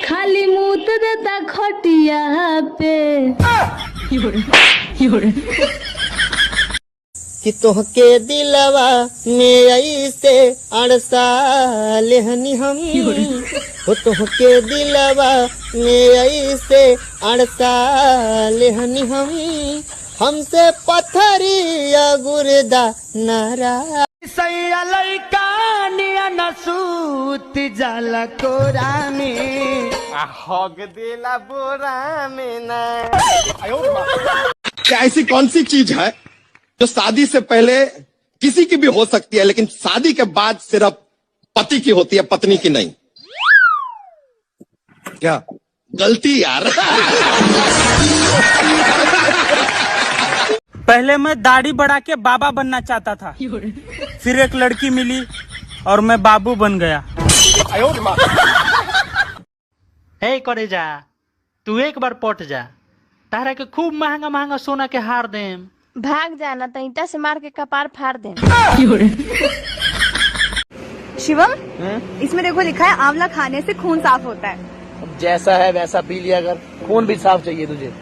खाली मुँह देता खटिया पे कि तोहके दिलवा में ऐसे अड़सा लेहनी हम हो, तोहके दिलवा में ऐसे अड़सा लेहनी हमसे पत्थरिया गुर्दा नारा सैया लइका निया नसूत जाला कोरा में हग दिला बोरा में ना। क्या ऐसी कौन सी चीज है जो शादी से पहले किसी की भी हो सकती है लेकिन शादी के बाद सिर्फ पति की होती है, पत्नी की नहीं? क्या गलती यार। पहले मैं दाढ़ी बढ़ा के बाबा बनना चाहता था, फिर एक लड़की मिली और मैं बाबू बन गया। हे करे जा, तू एक बार पट जा, तारा के खूब महंगा महंगा सोना के हार देम। भाग जाना तो ईंटा से मार के कपार फाड़ दे। शिवम, इसमें देखो लिखा है आंवला खाने से खून साफ होता है। जैसा है वैसा पी लिया कर, खून भी साफ चाहिए तुझे।